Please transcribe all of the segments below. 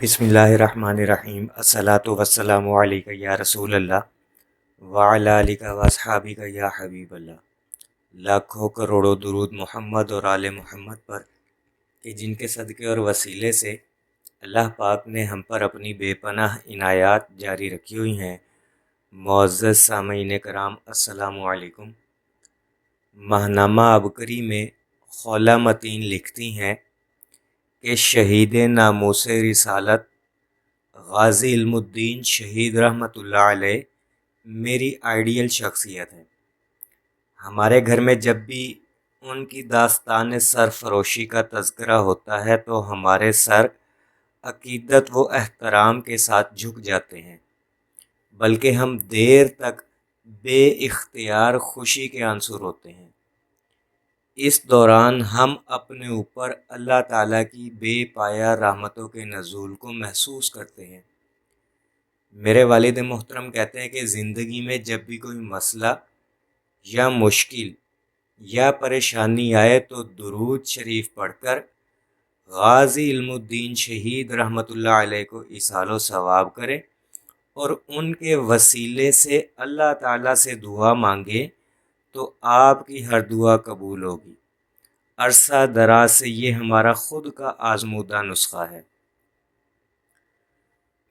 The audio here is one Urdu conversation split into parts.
بسم اللہ الرحمن الرحیم۔ الصلاۃ والسلام علیک یا رسول اللہ وعلی آلک واصحابک یا حبیب اللہ۔ لاکھوں کروڑوں درود محمد اور آل محمد پر کہ جن کے صدقے اور وسیلے سے اللہ پاک نے ہم پر اپنی بے پناہ عنایات جاری رکھی ہوئی ہیں۔ معزز سامعین کرام، السلام علیکم۔ ماہنامہ عبقری میں خولہ متین لکھتی ہیں کہ شہید ناموس رسالت غازی علم الدین شہید رحمۃ اللہ علیہ میری آئیڈیل شخصیت ہے۔ ہمارے گھر میں جب بھی ان کی داستان سرفروشی کا تذکرہ ہوتا ہے تو ہمارے سر عقیدت و احترام کے ساتھ جھک جاتے ہیں، بلکہ ہم دیر تک بے اختیار خوشی کے عنصر ہوتے ہیں۔ اس دوران ہم اپنے اوپر اللہ تعالیٰ کی بے پایہ رحمتوں کے نزول کو محسوس کرتے ہیں۔ میرے والد محترم کہتے ہیں کہ زندگی میں جب بھی کوئی مسئلہ یا مشکل یا پریشانی آئے تو درود شریف پڑھ کر غازی علم الدین شہید رحمۃ اللہ علیہ کو ایصال و ثواب کرے اور ان کے وسیلے سے اللہ تعالیٰ سے دعا مانگے تو آپ کی ہر دعا قبول ہوگی۔ عرصہ دراز سے یہ ہمارا خود کا آزمودہ نسخہ ہے۔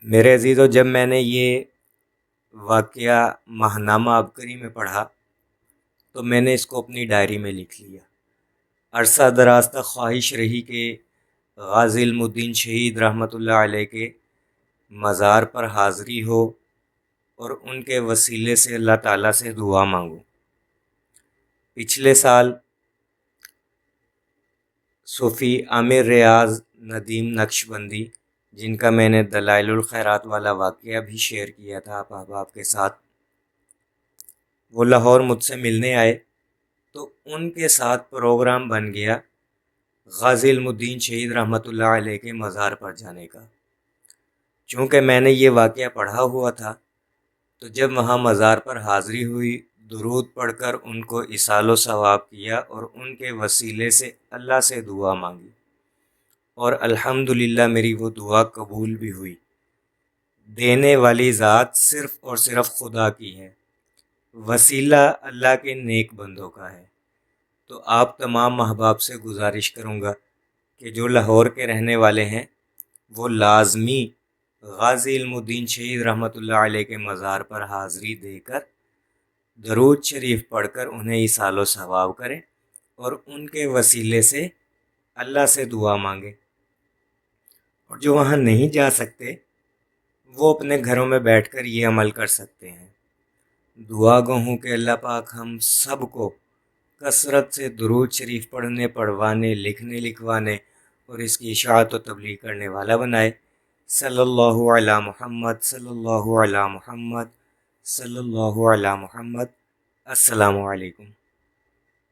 میرے عزیزو، جب میں نے یہ واقعہ ماہنامہ عبقری میں پڑھا تو میں نے اس کو اپنی ڈائری میں لکھ لیا۔ عرصہ دراز تک خواہش رہی کہ غازی علم الدین شہید رحمۃ اللہ علیہ کے مزار پر حاضری ہو اور ان کے وسیلے سے اللہ تعالیٰ سے دعا مانگوں۔ پچھلے سال صوفی عامر ریاض ندیم نقشبندی، جن کا میں نے دلائل الخیرات والا واقعہ بھی شیئر کیا تھا آپ احباب کے ساتھ، وہ لاہور مجھ سے ملنے آئے تو ان کے ساتھ پروگرام بن گیا غازی علم الدین شہید رحمۃ اللہ علیہ کے مزار پر جانے کا۔ چونکہ میں نے یہ واقعہ پڑھا ہوا تھا تو جب وہاں مزار پر حاضری ہوئی، درود پڑھ کر ان کو ایصال و ثواب کیا اور ان کے وسیلے سے اللہ سے دعا مانگی، اور الحمدللہ میری وہ دعا قبول بھی ہوئی۔ دینے والی ذات صرف اور صرف خدا کی ہے، وسیلہ اللہ کے نیک بندوں کا ہے۔ تو آپ تمام احباب سے گزارش کروں گا کہ جو لاہور کے رہنے والے ہیں وہ لازمی غازی علم الدین شہید رحمۃ اللہ علیہ کے مزار پر حاضری دے کر درود شریف پڑھ کر انہیں ایصال و ثواب کریں اور ان کے وسیلے سے اللہ سے دعا مانگیں۔ اور جو وہاں نہیں جا سکتے وہ اپنے گھروں میں بیٹھ کر یہ عمل کر سکتے ہیں۔ دعا گو ہوں کہ اللہ پاک ہم سب کو کثرت سے درود شریف پڑھنے، پڑھوانے، لکھنے، لکھوانے اور اس کی اشاعت و تبلیغ کرنے والا بنائے۔ صلی اللہ علی محمد، صلی اللہ علی محمد، صلی اللہ علی محمد۔ السلام علیکم۔